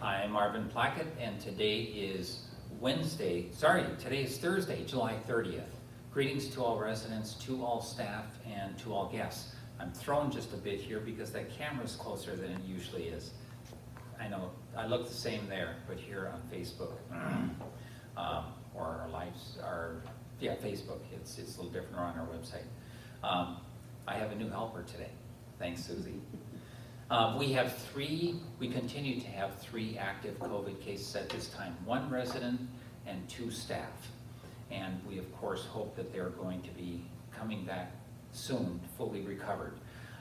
I'm Marvin Plackett, and today is today is Thursday, July 30th. Greetings to all residents, to all staff, and to all guests. I'm thrown just a bit here because that camera's closer than it usually is. I know, I look the same there, but here on Facebook, or our lives, Facebook, it's a little different on our website. I have a new helper today. Thanks, Susie. We continue to have 3 active COVID cases at this time, 1 resident and 2 staff. And we of course hope that they're going to be coming back soon, fully recovered.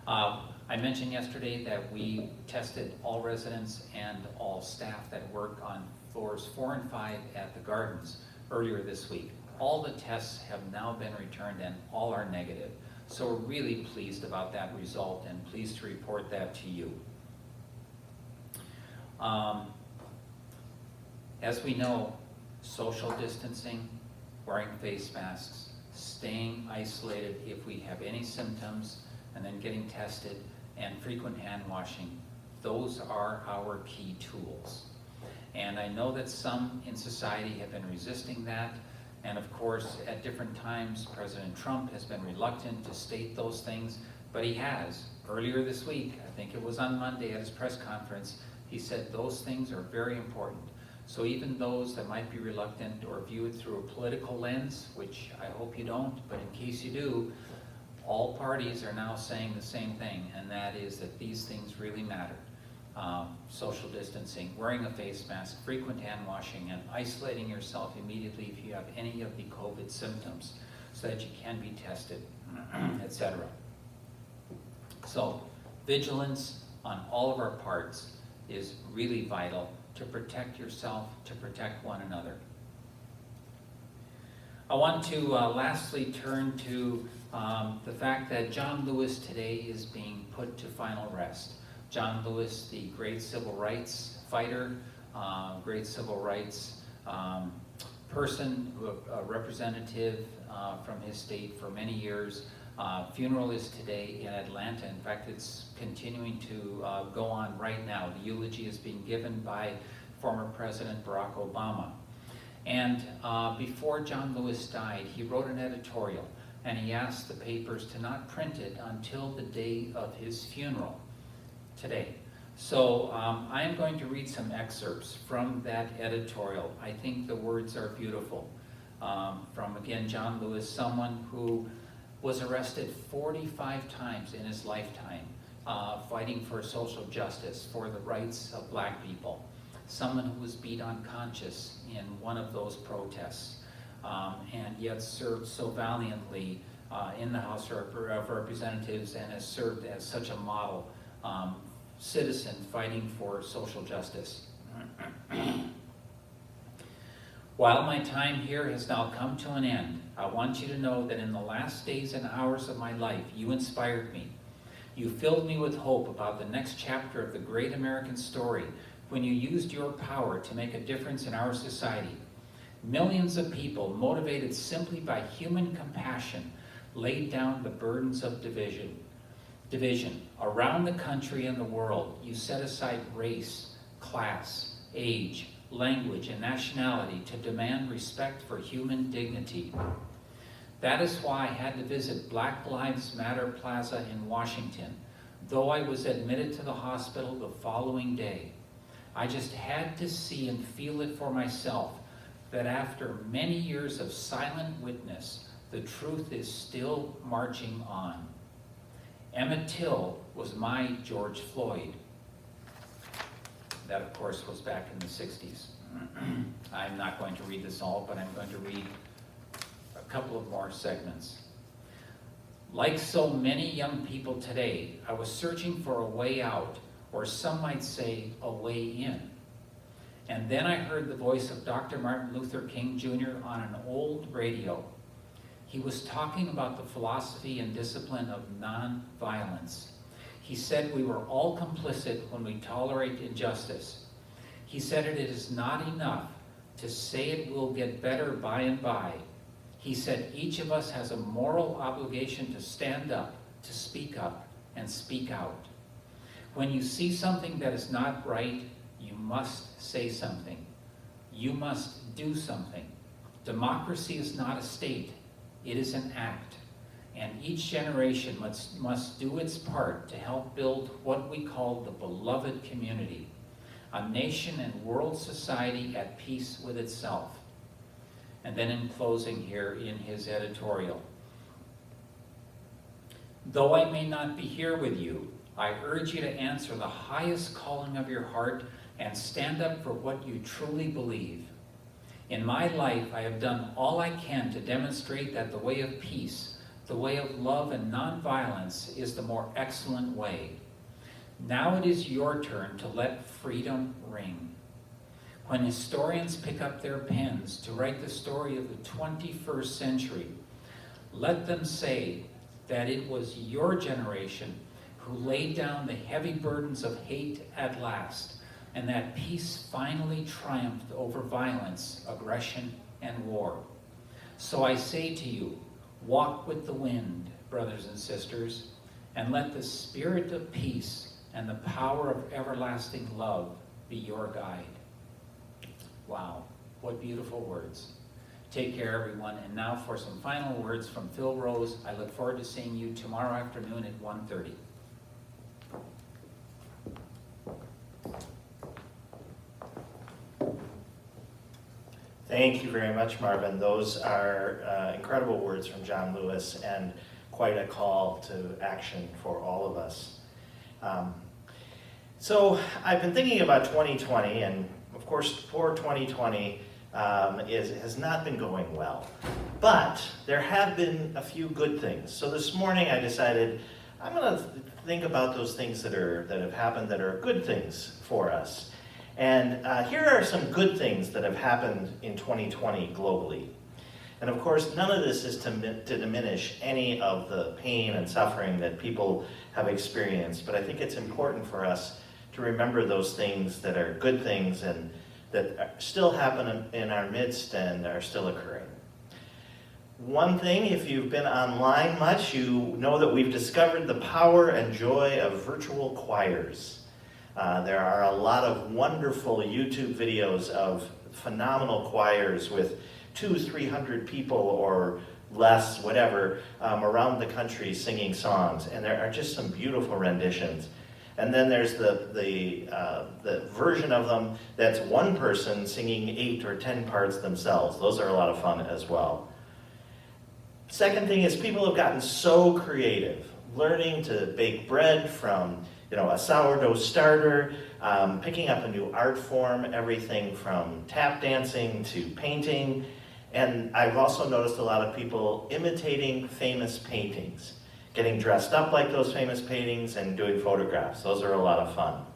I mentioned yesterday that we tested all residents and all staff that work on floors 4 and 5 at the gardens earlier this week. All the tests have now been returned and all are negative. So we're really pleased about that result and pleased to report that to you. As we know, social distancing, wearing face masks, staying isolated if we have any symptoms, and then getting tested, and frequent hand washing, those are our key tools. And I know that some in society have been resisting that. And of course, at different times, President Trump has been reluctant to state those things, but he has. Earlier this week, I think it was on Monday at his press conference, he said those things are very important. So even those that might be reluctant or view it through a political lens, which I hope you don't, but in case you do, all parties are now saying the same thing, and that is that these things really matter. Social distancing, wearing a face mask, frequent hand washing, and isolating yourself immediately if you have any of the COVID symptoms so that you can be tested, etc. So vigilance on all of our parts is really vital to protect yourself, to protect one another. I want to lastly turn to the fact that John Lewis today is being put to final rest. John Lewis, the great civil rights fighter, great civil rights person, a representative from his state for many years. Funeral is today in Atlanta. In fact, it's continuing to go on right now. The eulogy is being given by former President Barack Obama. And before John Lewis died, he wrote an editorial, and he asked the papers to not print it until the day of his funeral today. So I am going to read some excerpts from that editorial. I think the words are beautiful. From, again, John Lewis, someone who was arrested 45 times in his lifetime, fighting for social justice, for the rights of black people. Someone who was beat unconscious in one of those protests, and yet served so valiantly in the House of Representatives and has served as such a model citizen fighting for social justice. While my time here has now come to an end, I want you to know that in the last days and hours of my life, you inspired me. You filled me with hope about the next chapter of the great American story when you used your power to make a difference in our society. Millions of people, motivated simply by human compassion, laid down the burdens of division. Around the country and the world, you set aside race, class, age, language, and nationality to demand respect for human dignity. That is why I had to visit Black Lives Matter Plaza in Washington, though I was admitted to the hospital the following day. I just had to see and feel it for myself that after many years of silent witness, the truth is still marching on. Emmett Till was my George Floyd. That, of course, was back in the 60s. I'm not going to read this all, but I'm going to read a couple of more segments. Like so many young people today, I was searching for a way out, or some might say a way in. And then I heard the voice of Dr. Martin Luther King Jr. on an old radio. He was talking about the philosophy and discipline of nonviolence. He said we were all complicit when we tolerate injustice. He said it is not enough to say it will get better by and by. He said each of us has a moral obligation to stand up, to speak up, and speak out. When you see something that is not right, you must say something. You must do something. Democracy is not a state, it is an act. And each generation must do its part to help build what we call the beloved community, a nation and world society at peace with itself. And then in closing here in his editorial, though I may not be here with you, I urge you to answer the highest calling of your heart and stand up for what you truly believe. In my life, I have done all I can to demonstrate that the way of peace, the way of love and nonviolence is the more excellent way. Now it is your turn to let freedom ring. When historians pick up their pens to write the story of the 21st century, let them say that it was your generation who laid down the heavy burdens of hate at last, and that peace finally triumphed over violence, aggression, and war. So I say to you, walk with the wind, brothers and sisters, and let the spirit of peace and the power of everlasting love be your guide. Wow, what beautiful words. Take care, everyone. And now for some final words from Phil Rose. I look forward to seeing you tomorrow afternoon at 1:30. Thank you very much, Marvin. Those are incredible words from John Lewis and quite a call to action for all of us. So I've been thinking about 2020, and of course, poor 2020 has not been going well. But there have been a few good things. So this morning I decided I'm going to think about those things that have happened that are good things for us. And here are some good things that have happened in 2020 globally. And of course, none of this is to diminish any of the pain and suffering that people have experienced, but I think it's important for us to remember those things that are good things and that still happen in our midst and are still occurring. One thing, if you've been online much, you know that we've discovered the power and joy of virtual choirs. There are a lot of wonderful YouTube videos of phenomenal choirs with 200-300 people or less, whatever, around the country singing songs, and there are just some beautiful renditions. And then there's the version of them that's one person singing 8 or 10 parts themselves. Those are a lot of fun as well. Second thing is people have gotten so creative, learning to bake bread from a sourdough starter, picking up a new art form, everything from tap dancing to painting. And I've also noticed a lot of people imitating famous paintings, getting dressed up like those famous paintings and doing photographs. Those are a lot of fun.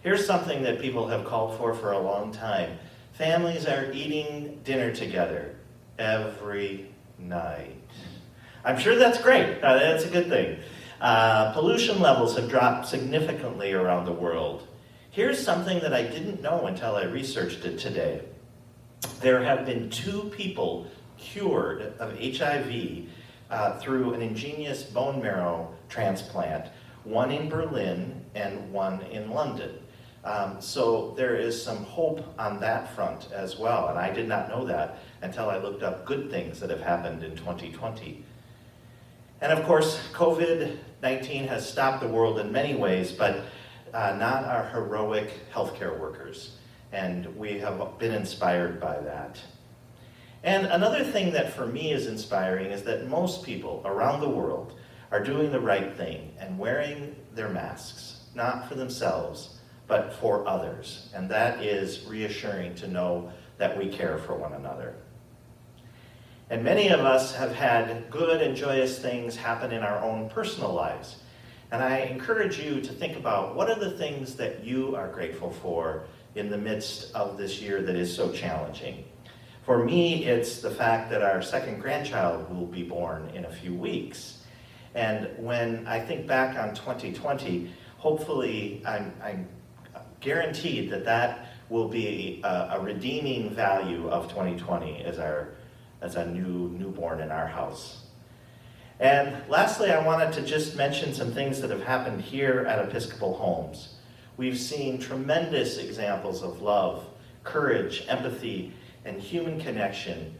Here's something that people have called for a long time. Families are eating dinner together every night. I'm sure that's great. That's a good thing. Pollution levels have dropped significantly around the world. Here's something that I didn't know until I researched it today. There have been 2 people cured of HIV through an ingenious bone marrow transplant, one in Berlin and one in London. So there is some hope on that front as well, and I did not know that until I looked up good things that have happened in 2020. And of course, COVID-19 has stopped the world in many ways, but not our heroic healthcare workers. And we have been inspired by that. And another thing that for me is inspiring is that most people around the world are doing the right thing and wearing their masks, not for themselves, but for others. And that is reassuring to know that we care for one another. And many of us have had good and joyous things happen in our own personal lives. And I encourage you to think about what are the things that you are grateful for in the midst of this year that is so challenging. For me, it's the fact that our second grandchild will be born in a few weeks. And when I think back on 2020, hopefully I'm guaranteed that will be a redeeming value of 2020 as a newborn in our house. And lastly, I wanted to just mention some things that have happened here at Episcopal Homes. we've seen tremendous examples of love, courage, empathy, and human connection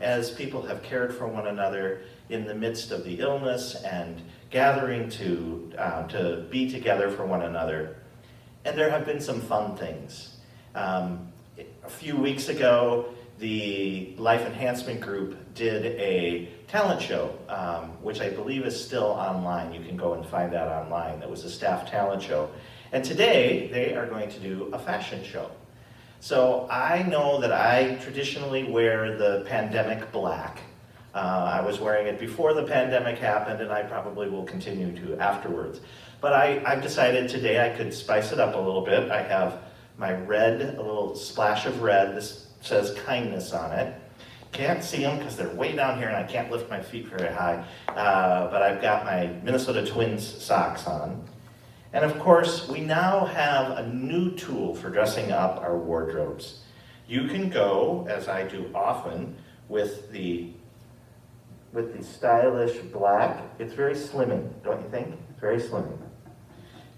as people have cared for one another in the midst of the illness and gathering to be together for one another. And there have been some fun things. A few weeks ago, the Life Enhancement Group did a talent show, which I believe is still online. You can go and find that online. It was a staff talent show. And today, they are going to do a fashion show. So I know that I traditionally wear the pandemic black. I was wearing it before the pandemic happened, and I probably will continue to afterwards. But I've decided today I could spice it up a little bit. I have my red, a little splash of red. This says kindness on it. Can't see them because they're way down here and I can't lift my feet very high. But I've got my Minnesota Twins socks on. And of course, we now have a new tool for dressing up our wardrobes. You can go, as I do often, with the stylish black. It's very slimming, don't you think? It's very slimming.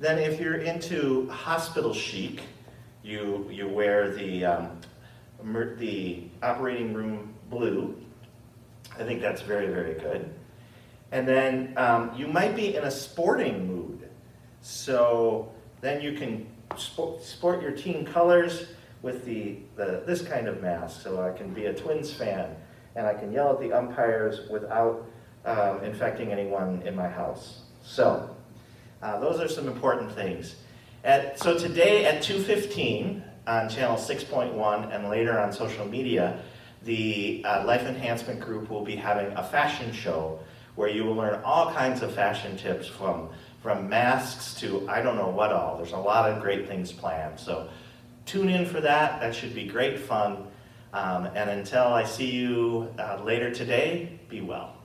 Then if you're into hospital chic, you wear the operating room blue. I think that's very, very good. And then you might be in a sporting mood. So then you can sport your team colors with this kind of mask. So I can be a Twins fan and I can yell at the umpires without infecting anyone in my house. So those are some important things. So today at 2:15 on channel 6.1 and later on social media, the Life Enhancement Group will be having a fashion show where you will learn all kinds of fashion tips from masks to I don't know what all. There's a lot of great things planned. So tune in for that. That should be great fun. And until I see you later today, be well.